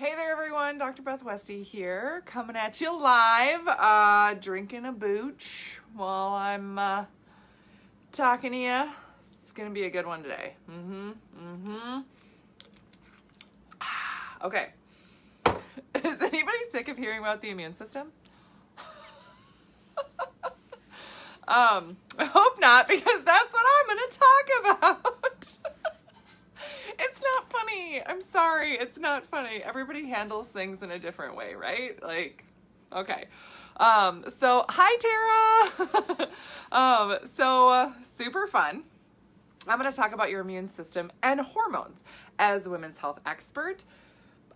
Hey there, everyone. Dr. Beth Westy here, coming at you live, drinking a booch while I'm talking to you. It's going to be a good one today. Okay. Is anybody sick of hearing about the immune system? I hope not, because that's what I'm going to talk about. It's not funny. I'm sorry. It's not funny. Everybody handles things in a different way, right? Like, okay. So hi, Tara. Super fun. I'm going to talk about your immune system and hormones. As a women's health expert,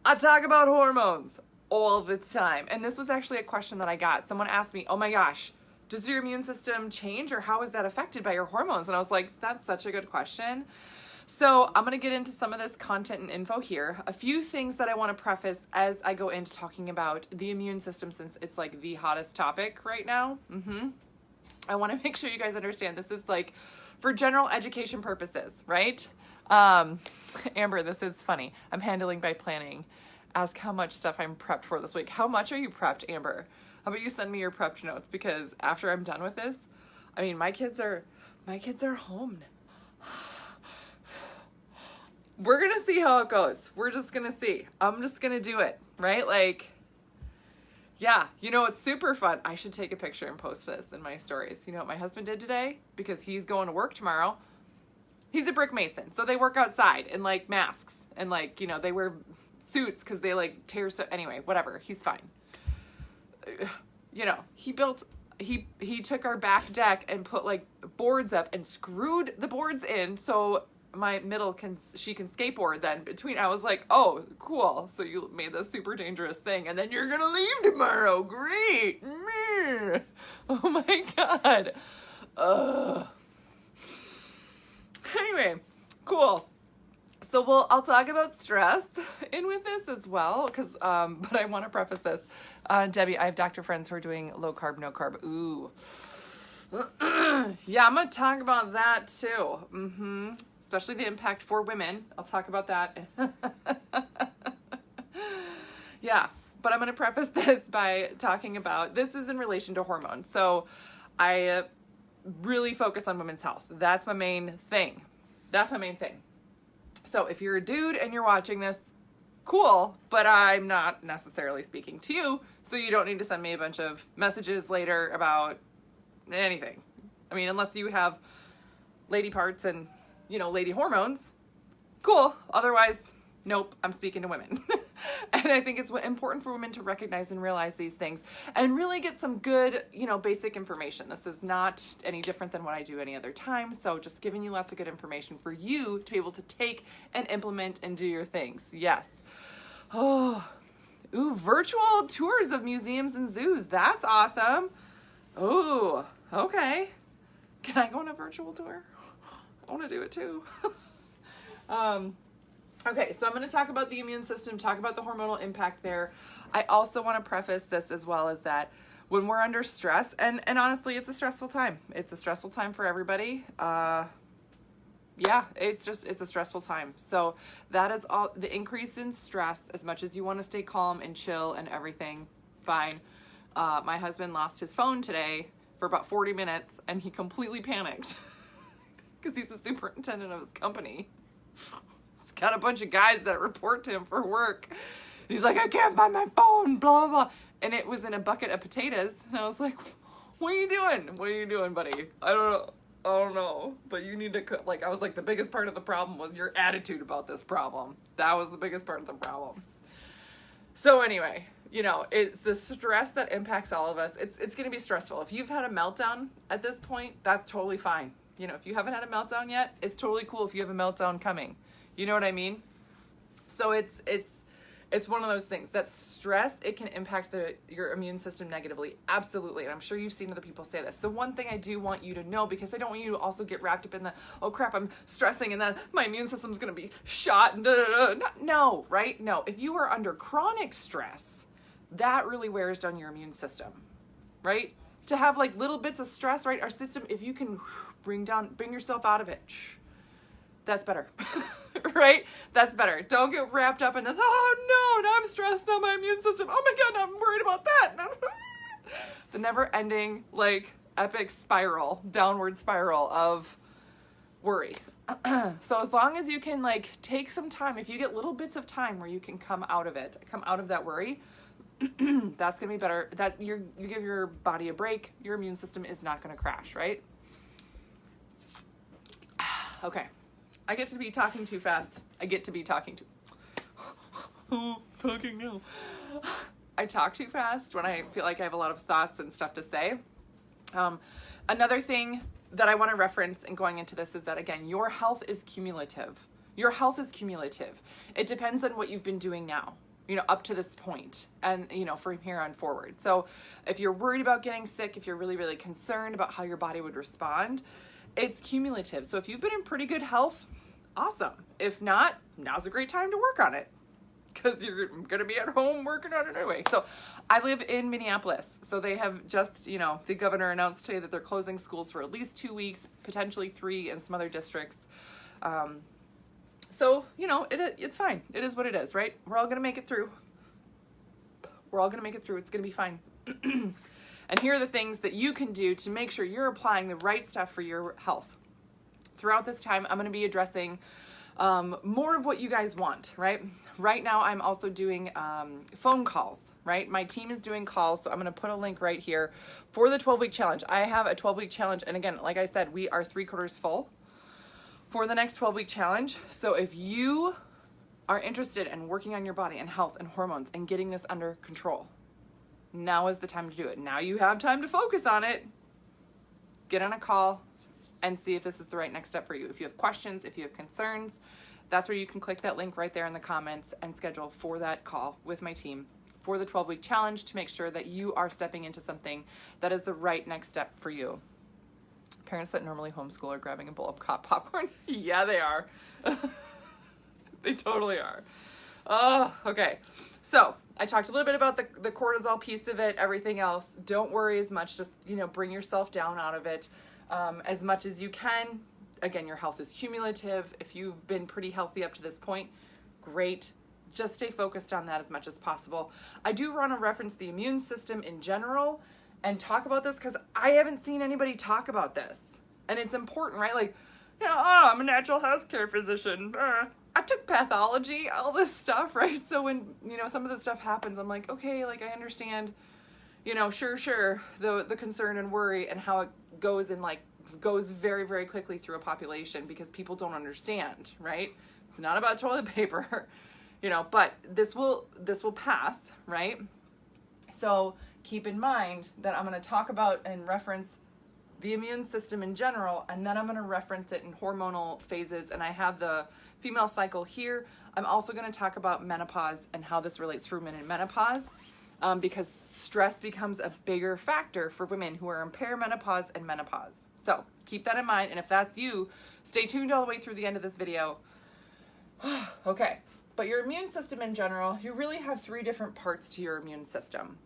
I talk about hormones all the time. And this was actually a question that I got. Someone asked me, oh my gosh, does your immune system change, or how is that affected by your hormones? And I was like, that's such a good question. So I'm going to get into some of this content and info here. A few things that I want to preface as I go into talking about the immune system, since it's like the hottest topic right now. I want to make sure you guys understand this is like for general education purposes, right? Amber, this is funny. I'm handling by planning. Ask how much stuff I'm prepped for this week. How much are you prepped, Amber? How about you send me your prepped notes? Because after I'm done with this, I mean, my kids are home. We're going to see how it goes. We're just going to see. I'm just going to do it, right? Like, yeah, you know, it's super fun. I should take a picture and post this in my stories. You know what my husband did today? Because he's going to work tomorrow. He's a brick mason. So they work outside in like masks and like, you know, they wear suits because they like tear stuff. Anyway, whatever. He's fine. You know, he took our back deck and put like boards up and screwed the boards in so my middle can skateboard then between. I was like, oh, cool. So you made this super dangerous thing and then you're going to leave tomorrow. Great. Oh my God. Anyway, cool. So I'll talk about stress in with this as well, because but I want to preface this. Debbie, I have doctor friends who are doing low carb, no carb. Ooh. Yeah, I'm going to talk about that too. Especially the impact for women. I'll talk about that. Yeah, but I'm going to preface this by talking about, this is in relation to hormones. So I really focus on women's health. That's my main thing. So if you're a dude and you're watching this, cool, but I'm not necessarily speaking to you, so you don't need to send me a bunch of messages later about anything. I mean, unless you have lady parts and, you know, lady hormones, cool. Otherwise, nope, I'm speaking to women. And I think it's important for women to recognize and realize these things and really get some good, you know, basic information. This is not any different than what I do any other time. So just giving you lots of good information for you to be able to take and implement and do your things. Yes. Oh, ooh, virtual tours of museums and zoos. That's awesome. Oh, okay. Can I go on a virtual tour? I want to do it too. Okay, so I'm going to talk about the immune system, talk about the hormonal impact there. I also want to preface this as well as that when we're under stress, and honestly, it's a stressful time. It's a stressful time for everybody. Yeah, it's a stressful time. So that is all, the increase in stress, as much as you want to stay calm and chill and everything, fine. My husband lost his phone today for about 40 minutes, and he completely panicked because he's the superintendent of his company. Got a bunch of guys that report to him for work. He's like, I can't find my phone, blah, blah, blah. And it was in a bucket of potatoes. And I was like, what are you doing? What are you doing, buddy? I don't know. But you need to, like, I was like, the biggest part of the problem was your attitude about this problem. That was the biggest part of the problem. So anyway, you know, it's the stress that impacts all of us. It's going to be stressful. If you've had a meltdown at this point, that's totally fine. You know, if you haven't had a meltdown yet, it's totally cool if you have a meltdown coming. You know what I mean? So it's one of those things that stress, it can impact your immune system negatively. Absolutely. And I'm sure you've seen other people say this. The one thing I do want you to know, because I don't want you to also get wrapped up in the, oh crap, I'm stressing and then my immune system's going to be shot and no, right? No. If you are under chronic stress, that really wears down your immune system, right? To have like little bits of stress, right? Our system, if you can bring yourself out of it, that's better. Right? That's better. Don't get wrapped up in this, oh no, now I'm stressed, now my immune system, oh my God, I'm worried about that. The never ending, like, epic spiral, downward spiral of worry. So as long as you can, like, take some time, if you get little bits of time where you can come out of it, come out of that worry, that's gonna be better. That you give your body a break, your immune system is not gonna crash, right? Okay, I get to be talking too fast. I get to be talking talking now. I talk too fast when I feel like I have a lot of thoughts and stuff to say. Another thing that I want to reference in going into this is that, again, your health is cumulative. Your health is cumulative. It depends on what you've been doing now, up to this point and, from here on forward. So if you're worried about getting sick, if you're really, really concerned about how your body would respond, it's cumulative. So if you've been in pretty good health, awesome. If not, now's a great time to work on it, because you're going to be at home working on it anyway. So I live in Minneapolis. So they have just, the governor announced today that they're closing schools for at least 2 weeks, potentially 3 in some other districts. So, it's fine. It is what it is, right? We're all going to make it through. We're all going to make it through. It's going to be fine. And here are the things that you can do to make sure you're applying the right stuff for your health. Throughout this time, I'm going to be addressing more of what you guys want, right? Right now, I'm also doing phone calls, right? My team is doing calls, so I'm going to put a link right here for the 12-week challenge. I have a 12-week challenge, and again, like I said, we are 3/4 full for the next 12-week challenge. So if you are interested in working on your body and health and hormones and getting this under control, now is the time to do it. Now you have time to focus on it. Get on a call and see if this is the right next step for you. If you have questions, if you have concerns, that's where you can click that link right there in the comments and schedule for that call with my team for the 12-week challenge to make sure that you are stepping into something that is the right next step for you. Parents that normally homeschool are grabbing a bowl of popcorn. Yeah, they are. They totally are. Oh, okay. So I talked a little bit about the cortisol piece of it, everything else. Don't worry as much. Just, bring yourself down out of it as much as you can. Again, your health is cumulative. If you've been pretty healthy up to this point, great. Just stay focused on that as much as possible. I do want to reference the immune system in general and talk about this because I haven't seen anybody talk about this. And it's important, right? Like, I'm a natural healthcare physician. I took pathology, all this stuff, right? So when, some of this stuff happens, I'm like, okay, like I understand, sure, the concern and worry and how it goes goes very, very quickly through a population because people don't understand, right? It's not about toilet paper, but this will pass, right? So keep in mind that I'm going to talk about and reference the immune system in general, and then I'm going to reference it in hormonal phases, and I have the female cycle here. I'm also going to talk about menopause and how this relates for women in menopause, because stress becomes a bigger factor for women who are in perimenopause and menopause. So keep that in mind, and if that's you, stay tuned all the way through the end of this video. Okay, but your immune system in general, you really have 3 different parts to your immune system,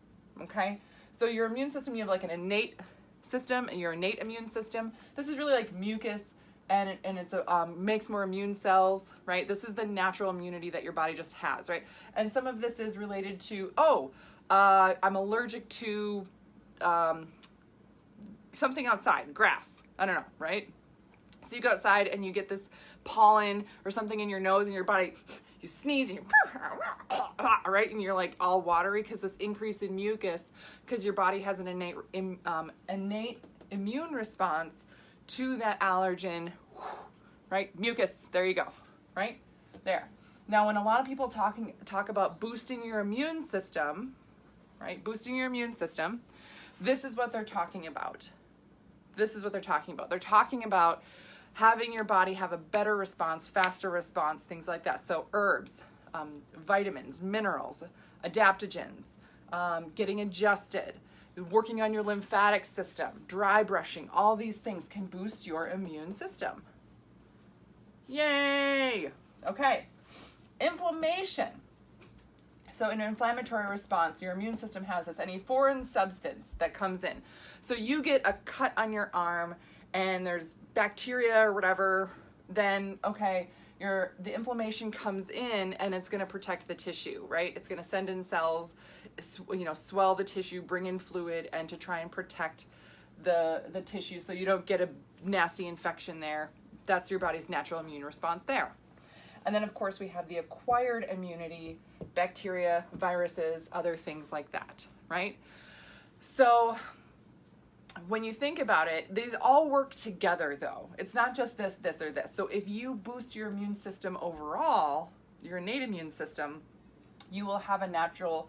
okay? So your immune system, you have like an innate system and your innate immune system. This is really like mucus, and it's makes more immune cells, right? This is the natural immunity that your body just has, right? And some of this is related to, I'm allergic to something outside, grass. I don't know, right? So you go outside and you get this pollen or something in your nose and your body, you sneeze and you're, right? And you're like all watery because this increase in mucus, because your body has an innate immune response to that allergen, right? Mucus, there you go, right? There. Now, when a lot of people talk about boosting your immune system, right? Boosting your immune system, this is what they're talking about. This is what they're talking about. They're talking about having your body have a better response, faster response, things like that. So herbs, vitamins, minerals, adaptogens, getting adjusted, working on your lymphatic system, dry brushing, all these things can boost your immune system. Yay! Okay, inflammation. So in an inflammatory response, your immune system has this, any foreign substance that comes in. So you get a cut on your arm and there's bacteria or whatever, then, okay, the inflammation comes in and it's going to protect the tissue, right? It's going to send in cells, swell the tissue, bring in fluid, and to try and protect the tissue so you don't get a nasty infection there. That's your body's natural immune response there. And then, of course, we have the acquired immunity, bacteria, viruses, other things like that, right? So when you think about it, these all work together, though. It's not just this, this, or this. So if you boost your immune system overall, your innate immune system, you will have a natural,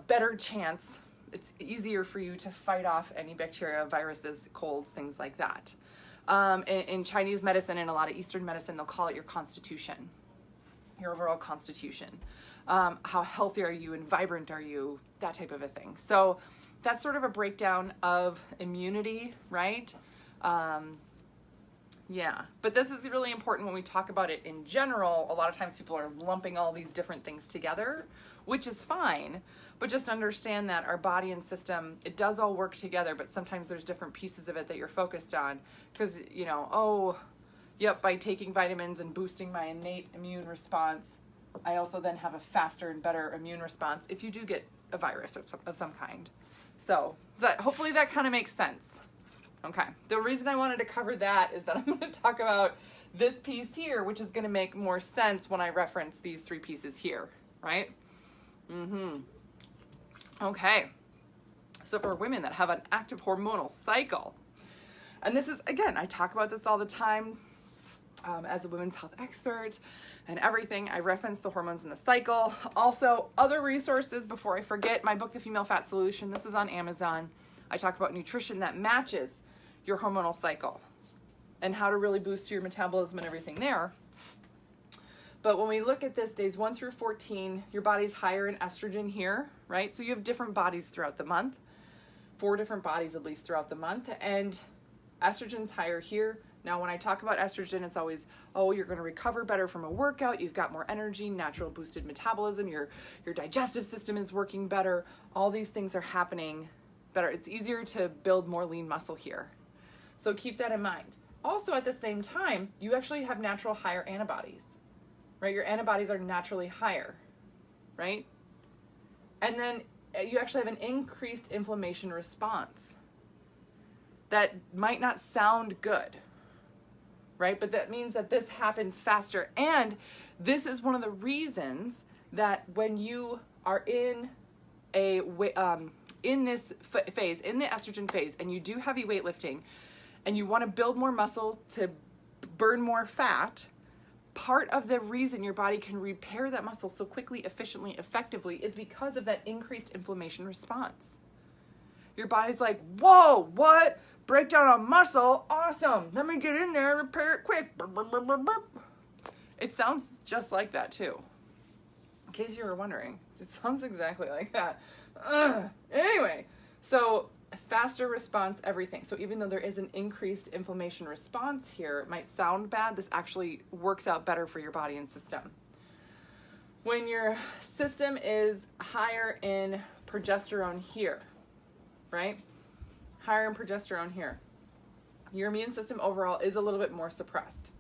better chance. It's easier for you to fight off any bacteria, viruses, colds, things like that. In Chinese medicine and a lot of Eastern medicine, they'll call it your constitution, your overall constitution. How healthy are you and vibrant are you, that type of a thing. So that's sort of a breakdown of immunity, right? Yeah, but this is really important when we talk about it in general. A lot of times people are lumping all these different things together, which is fine, but just understand that our body and system, it does all work together, but sometimes there's different pieces of it that you're focused on because, by taking vitamins and boosting my innate immune response, I also then have a faster and better immune response if you do get a virus of some kind. So hopefully that kind of makes sense. Okay, the reason I wanted to cover that is that I'm going to talk about this piece here, which is going to make more sense when I reference these three pieces here, right? Okay, so for women that have an active hormonal cycle, and this is, again, I talk about this all the time as a women's health expert and everything. I reference the hormones in the cycle. Also, other resources before I forget, my book, The Female Fat Solution, this is on Amazon. I talk about nutrition that matches your hormonal cycle and how to really boost your metabolism and everything there. But when we look at this, days 1 through 14, your body's higher in estrogen here, right? So you have different bodies throughout the month, 4 different bodies at least throughout the month, and estrogen's higher here. Now, when I talk about estrogen, it's always, you're going to recover better from a workout. You've got more energy, natural boosted metabolism. Your digestive system is working better. All these things are happening better. It's easier to build more lean muscle here. So keep that in mind. Also, at the same time, you actually have natural higher antibodies, right? Your antibodies are naturally higher, right? And then you actually have an increased inflammation response. That might not sound good, right? But that means that this happens faster. And this is one of the reasons that when you are in this phase, in the estrogen phase, and you do heavy weightlifting, and you want to build more muscle to burn more fat, part of the reason your body can repair that muscle so quickly, efficiently, effectively is because of that increased inflammation response. Your body's like, whoa, what? Breakdown on muscle? Awesome. Let me get in there and repair it quick. It sounds just like that too. In case you were wondering, it sounds exactly like that. Anyway, so faster response, everything. So even though there is an increased inflammation response here, it might sound bad, this actually works out better for your body and system. When your system is higher in progesterone here, right? Higher in progesterone here, your immune system overall is a little bit more suppressed.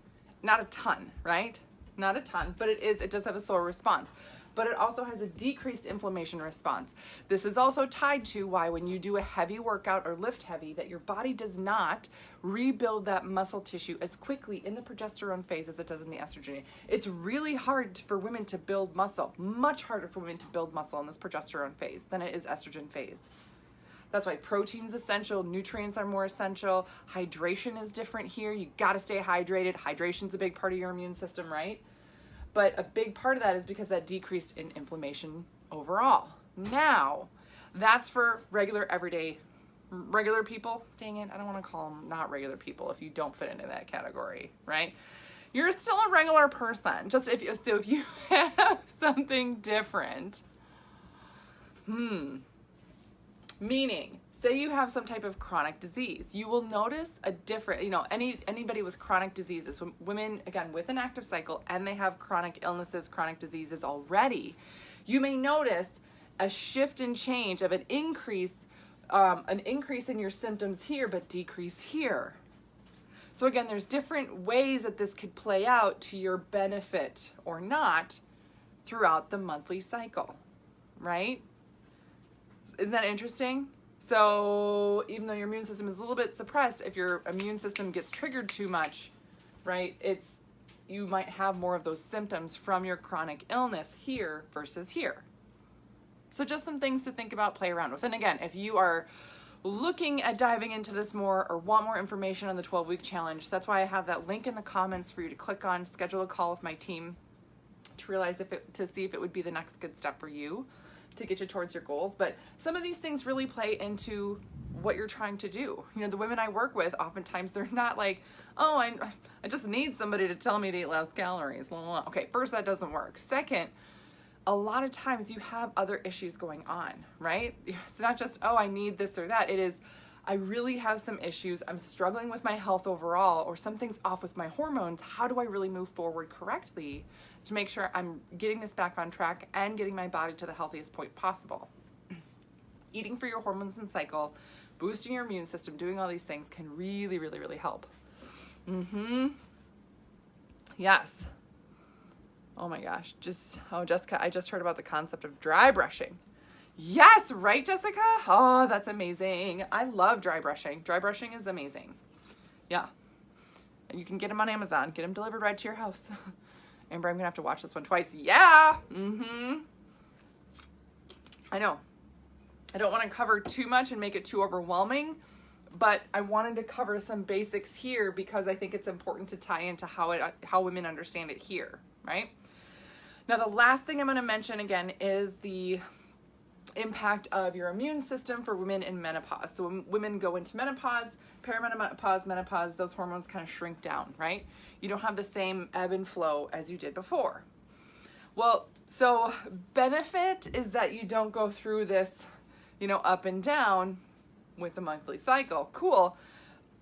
Not a ton, right? Not a ton, but it does have a slower response. But it also has a decreased inflammation response. This is also tied to why when you do a heavy workout or lift heavy, that your body does not rebuild that muscle tissue as quickly in the progesterone phase as it does in the estrogen. It's really hard for women to build muscle, much harder for women to build muscle in this progesterone phase than it is estrogen phase. That's why protein's essential, nutrients are more essential, hydration is different here. You gotta stay hydrated. Hydration's a big part of your immune system, right? But a big part of that is because that decreased in inflammation overall. Now, that's for regular people. Dang it, I don't want to call them not regular people if you don't fit into that category, right? You're still a regular person. Just if you have something different. Meaning, say you have some type of chronic disease, you will notice a different, anybody with chronic diseases, women, again, with an active cycle, and they have chronic illnesses, chronic diseases already, you may notice a shift and change of an increase in your symptoms here, but decrease here. So again, there's different ways that this could play out to your benefit or not throughout the monthly cycle, right? Isn't that interesting? So even though your immune system is a little bit suppressed, if your immune system gets triggered too much, right, you might have more of those symptoms from your chronic illness here versus here. So just some things to think about, play around with. And again, if you are looking at diving into this more or want more information on the 12-week challenge, that's why I have that link in the comments for you to click on, schedule a call with my team to see if it would be the next good step for you to get you towards your goals. But some of these things really play into what you're trying to do. You know, the women I work with, oftentimes they're not like, oh, I just need somebody to tell me to eat less calories. Blah, blah, blah. Okay, first, that doesn't work. Second, a lot of times you have other issues going on, right? It's not just, oh, I need this or that. It is, I really have some issues. I'm struggling with my health overall, or something's off with my hormones. How do I really move forward correctly to make sure I'm getting this back on track and getting my body to the healthiest point possible? Eating for your hormones and cycle, boosting your immune system, doing all these things can really, really, really help. Yes. Oh my gosh. Jessica, I just heard about the concept of dry brushing. Yes, right, Jessica? Oh, that's amazing. I love dry brushing. Dry brushing is amazing. Yeah. And you can get them on Amazon. Get them delivered right to your house. Amber, I'm going to have to watch this one twice. Yeah. I know. I don't want to cover too much and make it too overwhelming, but I wanted to cover some basics here because I think it's important to tie into how women understand it here, right? Now, the last thing I'm going to mention again is the impact of your immune system for women in menopause. So when women go into menopause, perimenopause, menopause, those hormones kind of shrink down, right? You don't have the same ebb and flow as you did before. Well, so benefit is that you don't go through this, up and down with the monthly cycle. Cool.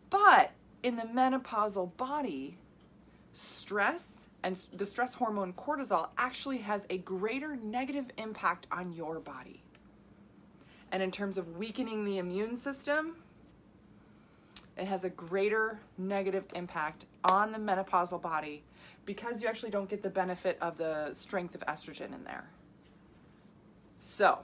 But in the menopausal body, stress and the stress hormone cortisol actually has a greater negative impact on your body. And in terms of weakening the immune system, it has a greater negative impact on the menopausal body because you actually don't get the benefit of the strength of estrogen in there. So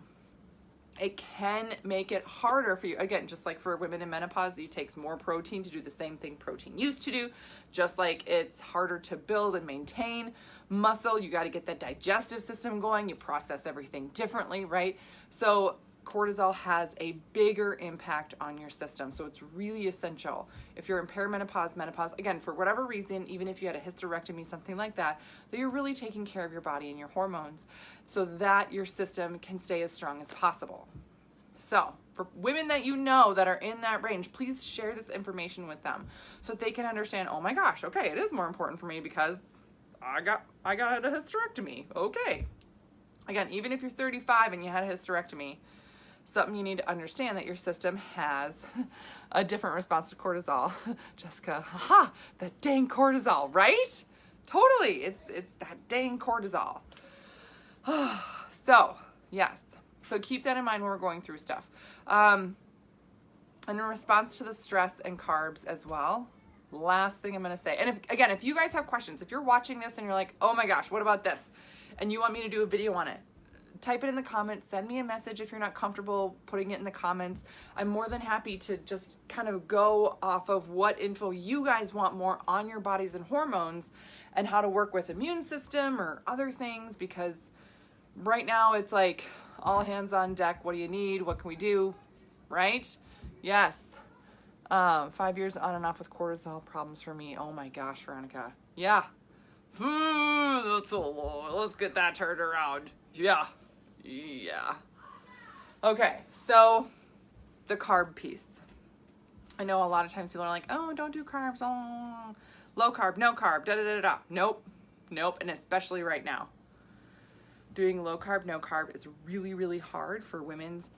it can make it harder for you. Again, just like for women in menopause, it takes more protein to do the same thing protein used to do. Just like it's harder to build and maintain muscle, you got to get that digestive system going. You process everything differently, right? So cortisol has a bigger impact on your system. So it's really essential if you're in perimenopause, menopause, again, for whatever reason, even if you had a hysterectomy, something like that, that you're really taking care of your body and your hormones so that your system can stay as strong as possible. So for women that you know that are in that range, please share this information with them so that they can understand, oh my gosh, okay, it is more important for me because I got a hysterectomy. Okay. Again, even if you're 35 and you had a hysterectomy, something you need to understand that your system has a different response to cortisol. Jessica, haha, that dang cortisol, right? Totally, it's that dang cortisol. So, yes. So keep that in mind when we're going through stuff. And in response to the stress and carbs as well, last thing I'm going to say, and if you guys have questions, if you're watching this and you're like, oh my gosh, what about this? And you want me to do a video on it, type it in the comments, send me a message if you're not comfortable putting it in the comments. I'm more than happy to just kind of go off of what info you guys want more on your bodies and hormones and how to work with immune system or other things, because right now it's like all hands on deck. What do you need? What can we do? Right? Yes. 5 years on and off with cortisol problems for me. Oh my gosh, Veronica. Yeah. That's a lot. Let's get that turned around. Yeah. Okay, so the carb piece. I know a lot of times people are like, oh, don't do carbs. Oh, low carb, no carb, da-da-da-da. Nope. And especially right now. Doing low carb, no carb is really, really hard for women's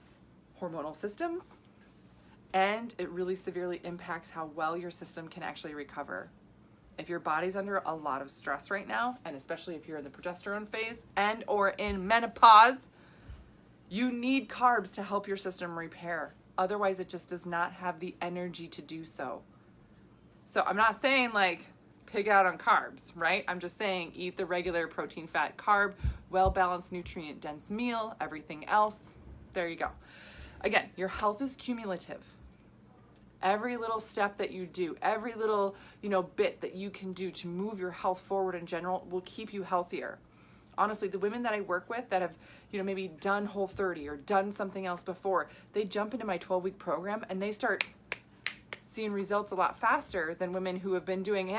hormonal systems. And it really severely impacts how well your system can actually recover. If your body's under a lot of stress right now, and especially if you're in the progesterone phase and or in menopause, you need carbs to help your system repair. Otherwise, it just does not have the energy to do so. So I'm not saying like pig out on carbs, right? I'm just saying eat the regular protein, fat, carb, well-balanced, nutrient-dense meal, everything else. There you go. Again, your health is cumulative. Every little step that you do, every little, bit that you can do to move your health forward in general will keep you healthier. Honestly, the women that I work with that have, maybe done Whole30 or done something else before, they jump into my 12-week program and they start seeing results a lot faster than women who have been doing,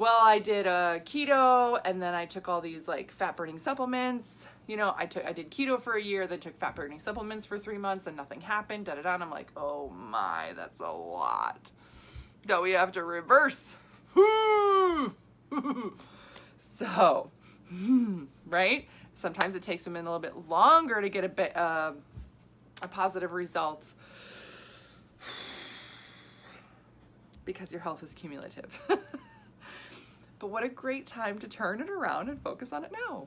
I did a keto and then I took all these like fat burning supplements. I did keto for a year, then took fat burning supplements for 3 months and nothing happened, and I'm like, oh my, that's a lot that we have to reverse. So, right? Sometimes it takes women a little bit longer to get a positive result because your health is cumulative. But what a great time to turn it around and focus on it now.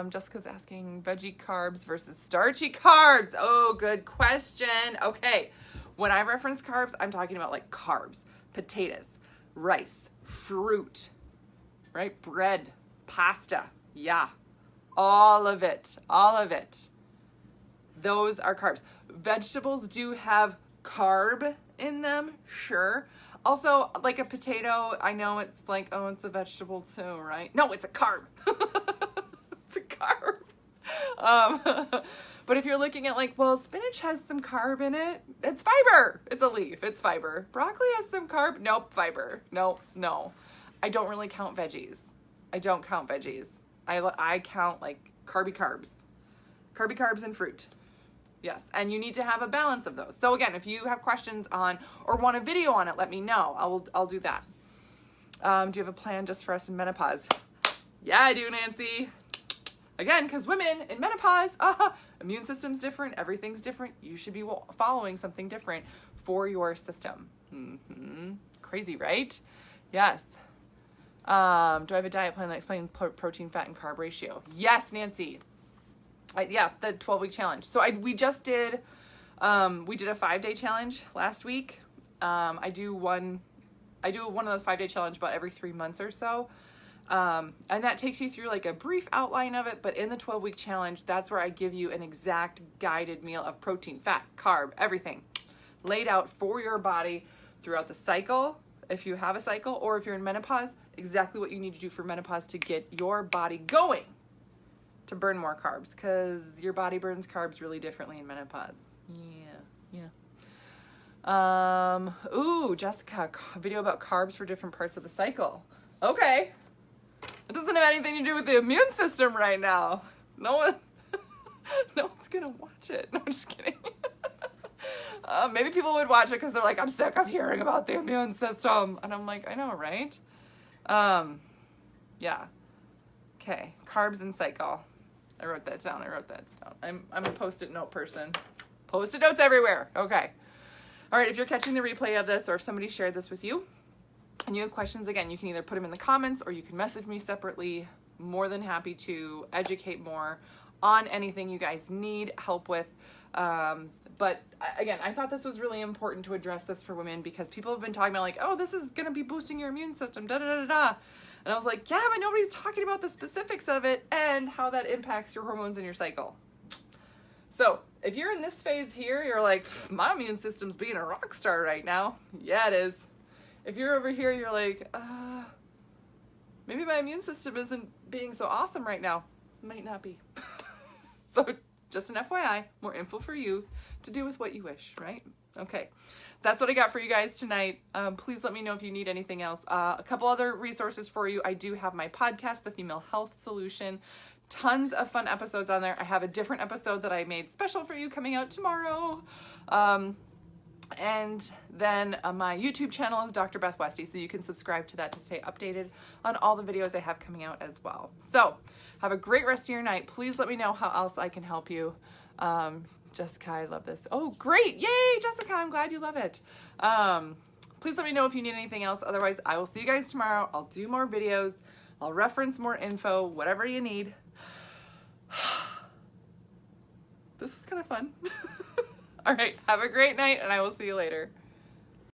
Jessica's asking veggie carbs versus starchy carbs. Oh, good question. Okay. When I reference carbs, I'm talking about like carbs, potatoes, rice, fruit, right? Bread, pasta. Yeah. All of it. Those are carbs. Vegetables do have carb in them. Sure. Also, like a potato, I know it's like, oh, it's a vegetable too, right? No, it's a carb. It's a carb. But if you're looking at like, well, spinach has some carb in it. It's fiber. It's a leaf. It's fiber. Broccoli has some carb. Nope, fiber. No. I don't really count veggies. I don't count veggies. I count like carby carbs and fruit. Yes, and you need to have a balance of those. So again, if you have questions on or want a video on it, let me know. I'll do that. Do you have a plan just for us in menopause? Yeah, I do, Nancy. Again, because women in menopause, immune system's different, everything's different. You should be following something different for your system. Crazy, right? Yes. Do I have a diet plan that explains protein, fat, and carb ratio? Yes, Nancy. The 12-week challenge. So we just did, we did a 5-day challenge last week. I do one of those 5-day challenge about every 3 months or so. And that takes you through like a brief outline of it, but in the 12-week challenge, that's where I give you an exact guided meal of protein, fat, carb, everything laid out for your body throughout the cycle. If you have a cycle or if you're in menopause, exactly what you need to do for menopause to get your body going to burn more carbs, because your body burns carbs really differently in menopause. Yeah. Jessica, video about carbs for different parts of the cycle. Okay. It doesn't have anything to do with the immune system right now. No one's gonna watch it. No, I'm just kidding. Maybe people would watch it because they're like, I'm sick of hearing about the immune system. And I'm like, I know, right? Yeah. Okay, carbs and cycle. I wrote that down. I'm a Post-it note person. Post-it notes everywhere. Okay. All right, if you're catching the replay of this or if somebody shared this with you and you have questions, again, you can either put them in the comments or you can message me separately. More than happy to educate more on anything you guys need help with. But again, I thought this was really important to address this for women because people have been talking about like, oh, this is going to be boosting your immune system, da-da-da-da-da. And I was like, yeah, but nobody's talking about the specifics of it and how that impacts your hormones in your cycle. So if you're in this phase here, you're like, my immune system's being a rock star right now. Yeah, it is. If you're over here, you're like, maybe my immune system isn't being so awesome right now. Might not be. So just an FYI, more info for you to do with what you wish, right? Okay. That's what I got for you guys tonight. Please let me know if you need anything else. A couple other resources for you. I do have my podcast, The Female Health Solution. Tons of fun episodes on there. I have a different episode that I made special for you coming out tomorrow. And then my YouTube channel is Dr. Beth Westy, so you can subscribe to that to stay updated on all the videos I have coming out as well. So have a great rest of your night. Please let me know how else I can help you. Jessica, I love this. Oh, great. Yay, Jessica. I'm glad you love it. Please let me know if you need anything else. Otherwise, I will see you guys tomorrow. I'll do more videos. I'll reference more info, whatever you need. This was kind of fun. All right. Have a great night, and I will see you later.